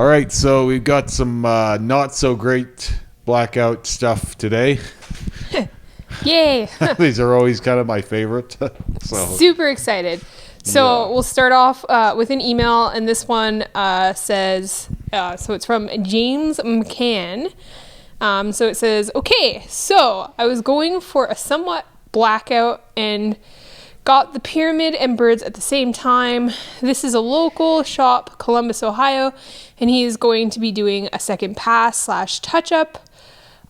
All right, so we've got some not so great Blackout stuff today. Yay! These are always kind of my favorite. Super excited. So we'll start off with an email, and this one says, so it's from James McCann. So it says, okay, so I was going for a somewhat blackout and got the pyramid and birds at the same time. This is a local shop, Columbus, Ohio, and he is going to be doing a second pass / touch-up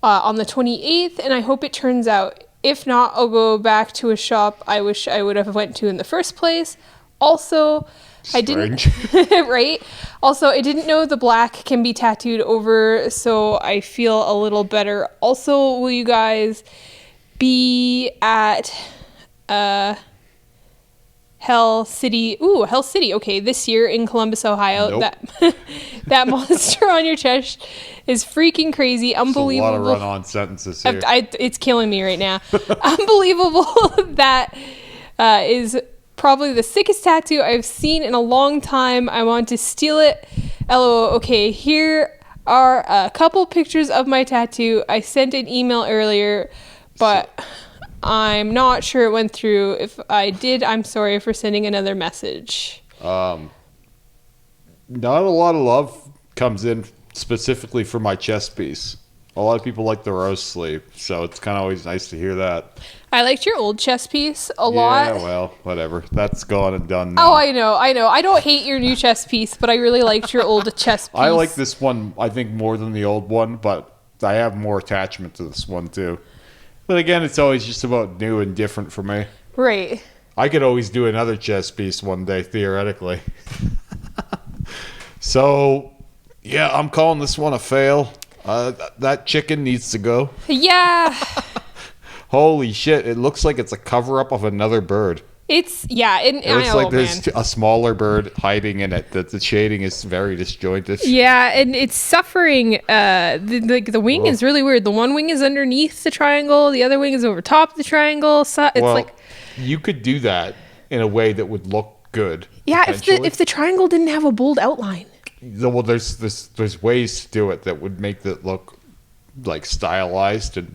on the 28th, and I hope it turns out. If not, I'll go back to a shop I wish I would have went to in the first place. Also, Strange. right? Also, I didn't know the black can be tattooed over, so I feel a little better. Also, will you guys be at Hell City? Ooh, Hell City. Okay, this year in Columbus, Ohio. Nope. That monster on your chest is freaking crazy. Unbelievable. There's a lot of run-on sentences here. It's killing me right now. Unbelievable. That is probably the sickest tattoo I've seen in a long time. I want to steal it. LOL. Okay, here are a couple pictures of my tattoo. I sent an email earlier, but I'm not sure it went through. If I did, I'm sorry for sending another message. Not a lot of love comes in specifically for my chest piece. A lot of people like the rose sleeve, so it's kind of always nice to hear that. I liked your old chest piece a lot. Yeah, well, whatever. That's gone and done now. Oh, I know. I don't hate your new chest piece, but I really liked your old chest piece. I like this one, I think, more than the old one, but I have more attachment to this one, too. But again, it's always just about new and different for me. Right. I could always do another chest piece one day, theoretically. So, yeah, I'm calling this one a fail. That chicken needs to go. Yeah. Holy shit, it looks like it's a cover-up of another bird. It looks like there's a smaller bird hiding in it. The shading is very disjointed. Yeah, and it's suffering. The wing is really weird. The one wing is underneath the triangle. The other wing is over top of the triangle. So it's you could do that in a way that would look good. Yeah, if the triangle didn't have a bold outline. Well, there's ways to do it that would make it look like stylized, and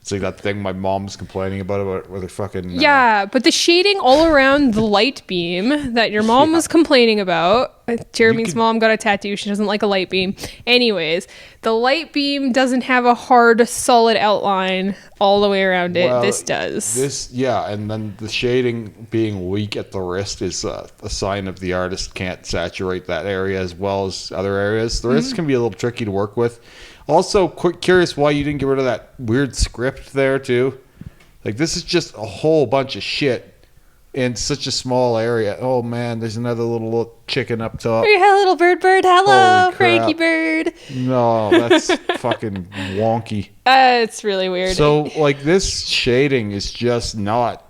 it's like that thing my mom's complaining about where they're fucking... Yeah, but the shading all around the light beam that your mom was complaining about... Jeremy's mom got a tattoo. She doesn't like a light beam. Anyways, the light beam doesn't have a hard, solid outline all the way around it. Well, this does. And then the shading being weak at the wrist is a sign of the artist can't saturate that area as well as other areas. The wrist can be a little tricky to work with. Also, curious why you didn't get rid of that weird script there, too. Like, this is just a whole bunch of shit in such a small area. Oh, man, there's another little chicken up top. Hey, little bird. Hello, Frankie bird. No, that's fucking wonky. It's really weird. So, like, this shading is just not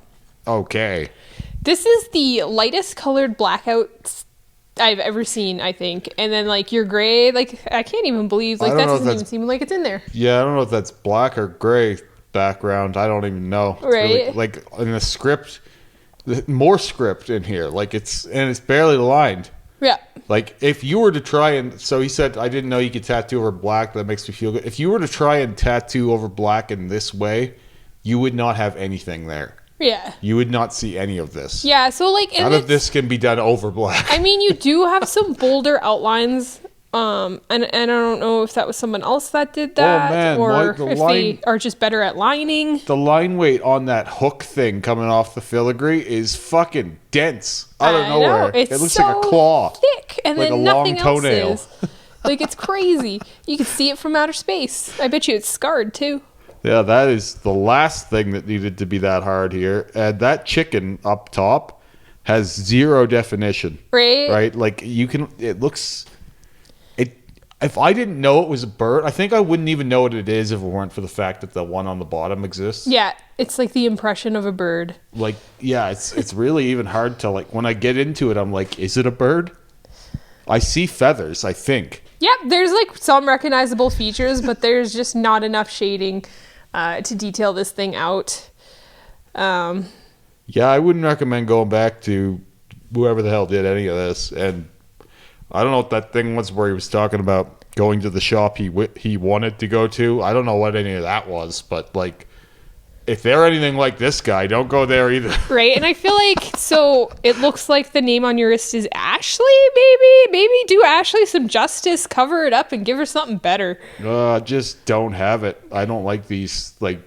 okay. This is the lightest colored blackout I've ever seen, I think. And then, like, your gray, like, I can't even believe, like, that doesn't even seem like it's in there. Yeah, I don't know if that's black or gray background. I don't even know. It's right. Really, like, in the script, more script in here. Like, it's barely lined. Yeah. Like, if you were to try and... So he said, I didn't know you could tattoo over black. That makes me feel good. If you were to try and tattoo over black in this way, you would not have anything there. Yeah. You would not see any of this. Yeah, so like... None of this can be done over black. I mean, you do have some bolder outlines, and I don't know if that was someone else that did that, or if they are just better at lining. The line weight on that hook thing coming off the filigree is fucking dense. Out of nowhere. It looks like a claw. Thick, and like then a nothing long toenail. else is. Like, it's crazy. You can see it from outer space. I bet you it's scarred, too. Yeah, that is the last thing that needed to be that hard here. And that chicken up top has zero definition. Right? Like, it looks... If I didn't know it was a bird, I think I wouldn't even know what it is if it weren't for the fact that the one on the bottom exists. Yeah, it's like the impression of a bird. Like, yeah, it's really even hard to, like, when I get into it, I'm like, is it a bird? I see feathers, I think. Yep, there's, like, some recognizable features, but there's just not enough shading to detail this thing out. Yeah, I wouldn't recommend going back to whoever the hell did any of this. And I don't know what that thing was where he was talking about going to the shop he wanted to go to. I don't know what any of that was, but like, if they're anything like this guy, don't go there either. Right, and I feel like, so it looks like the name on your wrist is Ashley, maybe do Ashley some justice, cover it up, and give her something better. Just don't have it. I don't like these, like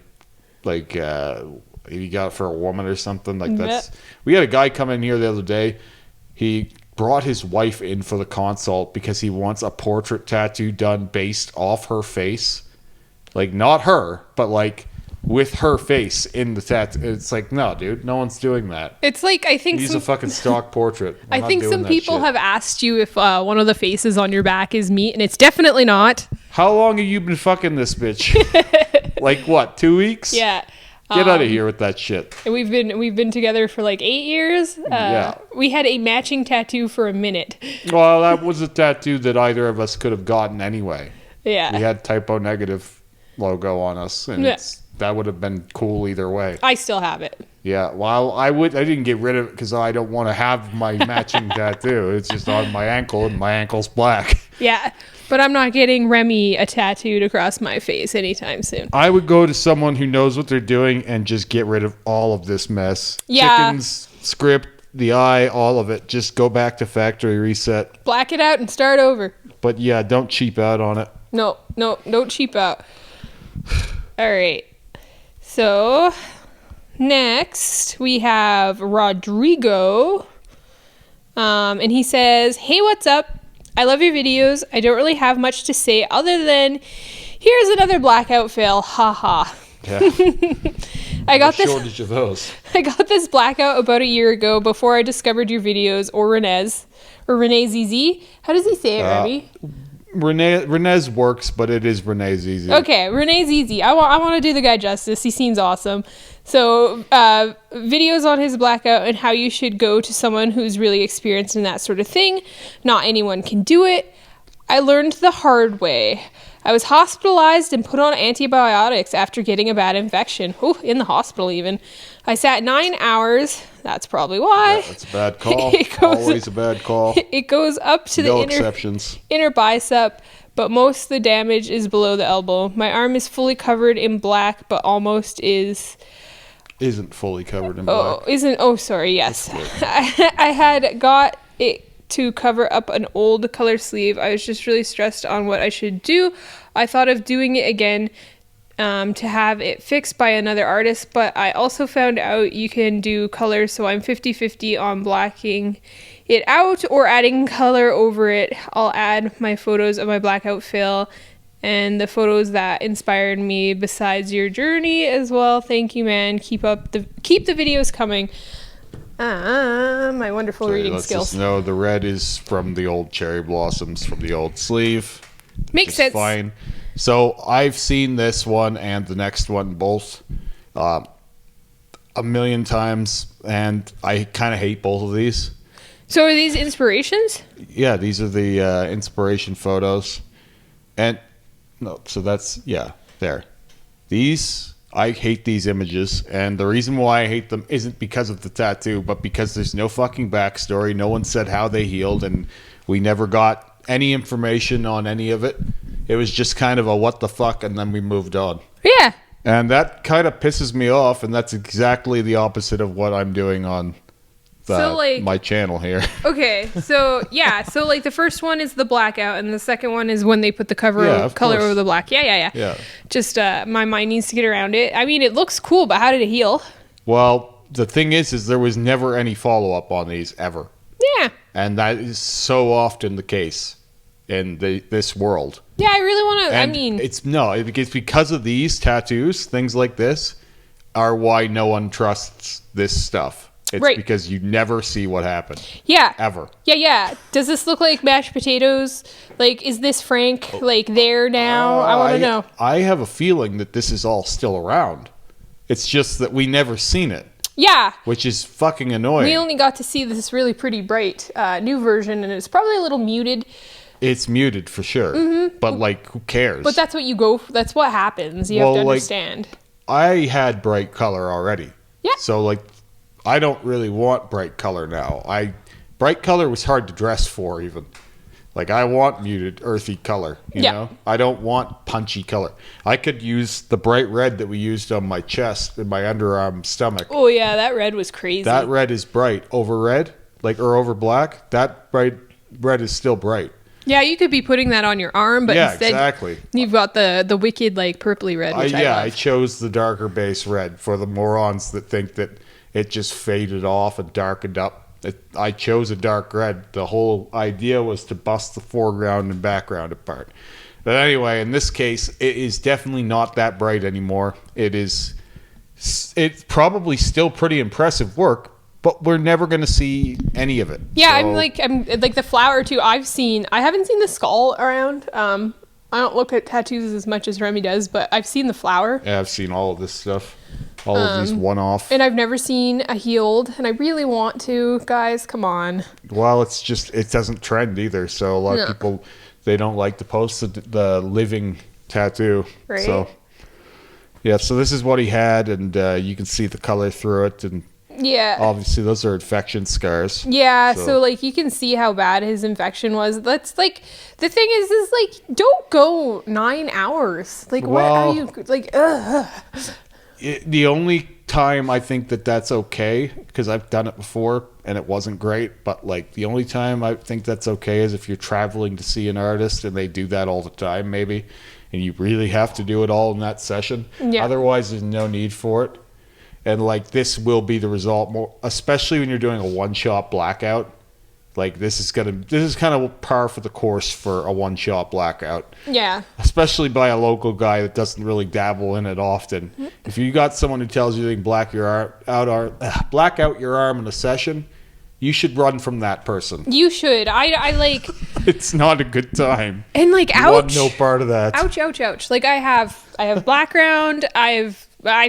you got it for a woman or something, like that's... We had a guy come in here the other day. He brought his wife in for the consult because he wants a portrait tattoo done based off her face. Like, not her, but like... with her face in the tattoo. It's like, no, dude, no one's doing that. It's like, I think use a fucking stock portrait. I think some people have asked you if one of the faces on your back is meat, and it's definitely not. How long have you been fucking this bitch? Like what, 2 weeks? Yeah. Get out of here with that shit. We've been together for like 8 years. Yeah. We had a matching tattoo for a minute. Well, that was a tattoo that either of us could have gotten anyway. Yeah. We had typo negative logo on us, and that would have been cool either way. I still have it. Yeah, well, I didn't get rid of it because I don't want to have my matching tattoo. It's just on my ankle, and my ankle's black. Yeah, but I'm not getting Remy a tattooed across my face anytime soon. I would go to someone who knows what they're doing and just get rid of all of this mess. Yeah. Chickens, script, the eye, all of it. Just go back to factory reset. Black it out and start over. But yeah, don't cheap out on it. No, don't cheap out. All right. So, next we have Rodrigo, and he says, "Hey, what's up? I love your videos. I don't really have much to say other than, here's another blackout fail, haha." Yeah. I got no shortage of those. I got this blackout about a year ago before I discovered your videos, or Renee's ZZ. How does he say it, Remy? Renee's works, but it is Renee ZZ. Okay, Renee ZZ. I want to do the guy justice. He seems awesome. So, videos on his blackout and how you should go to someone who's really experienced in that sort of thing. Not anyone can do it. I learned the hard way. I was hospitalized and put on antibiotics after getting a bad infection. Ooh, in the hospital even. I sat 9 hours. That's probably why. Yeah, that's a bad call. Always a bad call. It goes up to no the exceptions. Inner bicep, but most of the damage is below the elbow. My arm is fully covered in black, but almost isn't fully covered in black. Sorry, yes. I had got it to cover up an old color sleeve. I was just really stressed on what I should do. I thought of doing it again to have it fixed by another artist, but I also found out you can do color, so I'm 50-50 on blacking it out or adding color over it. I'll add my photos of my blackout fail and the photos that inspired me besides your journey as well. Thank you, man. Keep the videos coming. My wonderful reading skills. Let's just know the red is from the old cherry blossoms from the old sleeve. Makes sense. Fine. So I've seen this one and the next one both a million times, and I kind of hate both of these. So are these inspirations? Yeah, these are the inspiration photos. And no, so that's, yeah, there. These, I hate these images, and the reason why I hate them isn't because of the tattoo, but because there's no fucking backstory. No one said how they healed, and we never got any information on any of it. It was just kind of a what the fuck, and then we moved on. Yeah. And that kind of pisses me off, and that's exactly the opposite of what I'm doing on my channel here. Okay, so yeah, so like the first one is the blackout, and the second one is when they put the color over the black. Yeah. Just my mind needs to get around it. I mean, it looks cool, but how did it heal? Well, the thing is there was never any follow-up on these ever. Yeah. And that is so often the case in this world. Yeah, I really want to, it's because of these tattoos, things like this, are why no one trusts this stuff. It's because you never see what happened. Yeah. Ever. Yeah. Does this look like mashed potatoes? Like, is this Frank, there now? I want to know. I have a feeling that this is all still around. It's just that we never seen it. Yeah. Which is fucking annoying. We only got to see this really pretty bright new version, and it's probably a little muted. It's muted for sure. Mm-hmm. But, who cares? But that's what you go for. That's what happens. You have to understand. I had bright color already. Yeah. So, I don't really want bright color now. Bright color was hard to dress for, even. Like, I want muted, earthy color, you know? I don't want punchy color. I could use the bright red that we used on my chest and my underarm stomach. Oh, yeah, that red was crazy. That red is bright. Over red, or over black, that bright red is still bright. Yeah, you could be putting that on your arm, but instead exactly. You've got the wicked, like, purpley red, which I love. I chose the darker base red for the morons that think that it just faded off and darkened up. I chose a dark red. The whole idea was to bust the foreground and background apart. But anyway, in this case, it is definitely not that bright anymore. It's probably still pretty impressive work, but we're never going to see any of it. Yeah, so. I'm like the flower too. I haven't seen the skull around. I don't look at tattoos as much as Remy does, but I've seen the flower. Yeah, I've seen all of this stuff. All of these one-off. And I've never seen a healed, and I really want to. Guys, come on. Well, it doesn't trend either, so a lot of people, they don't like to post the living tattoo. Right. So, yeah, so this is what he had, and you can see the color through it, and yeah, obviously those are infection scars. Yeah, so like you can see how bad his infection was. That's like, the thing is like, don't go 9 hours. Like, what are you, like, ugh. The only time I think that's okay, because I've done it before and it wasn't great, but like the only time I think that's okay is if you're traveling to see an artist and they do that all the time maybe, and you really have to do it all in that session. Yeah. Otherwise there's no need for it. And like this will be the result more, especially when you're doing a one-shot blackout. Like this is kind of par for the course for a one-shot blackout. Yeah. Especially by a local guy that doesn't really dabble in it often. Mm-hmm. If you got someone who tells you they can black out your arm in a session, you should run from that person. You should. I like. It's not a good time. And like, ouch. You want no part of that. Ouch, ouch, ouch. Like I have background. I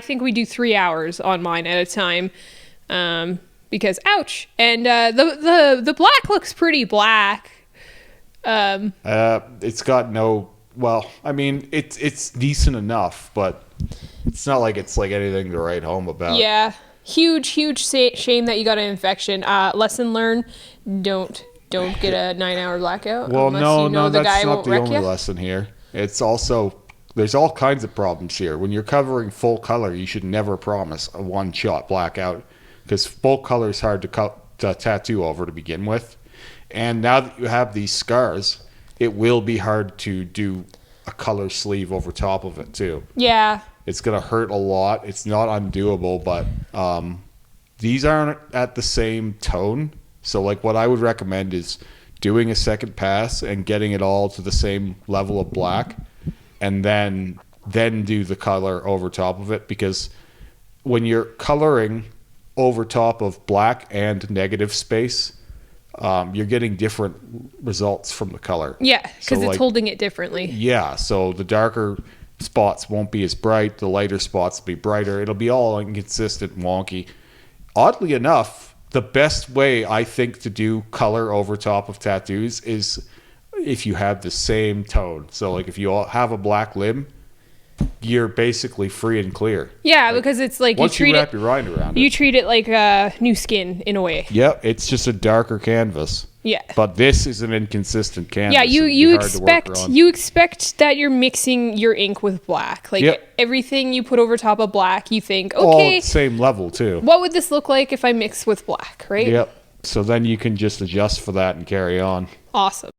think we do 3 hours on mine at a time. Because ouch, and the black looks pretty black. It's got no. Well, I mean, it's decent enough, but it's not like it's like anything to write home about. Yeah, huge shame that you got an infection. Lesson learned: don't get a 9 hour blackout. Well, no, that's not the only lesson here. It's also there's all kinds of problems here. When you're covering full color, you should never promise a one-shot blackout. Because full color is hard to tattoo over to begin with. And now that you have these scars, it will be hard to do a color sleeve over top of it too. Yeah. It's going to hurt a lot. It's not undoable, but these aren't at the same tone. So like what I would recommend is doing a second pass and getting it all to the same level of black, and then do the color over top of it. Because when you're coloring over top of black and negative space, you're getting different results from the color. Yeah, because it's holding it differently. Yeah, so the darker spots won't be as bright, the lighter spots will be brighter. It'll be all inconsistent and wonky. Oddly enough, the best way I think to do color over top of tattoos is if you have the same tone. So like if you all have a black limb, you're basically free and clear. Yeah, like, because it's like once you wrap your mind around it, you treat it like new skin in a way. Yep, it's just a darker canvas. Yeah, but this is an inconsistent canvas. Yeah, you expect that you're mixing your ink with black. Like everything you put over top of black, you think, okay, all same level too. What would this look like if I mix with black? Right. Yep. So then you can just adjust for that and carry on. Awesome.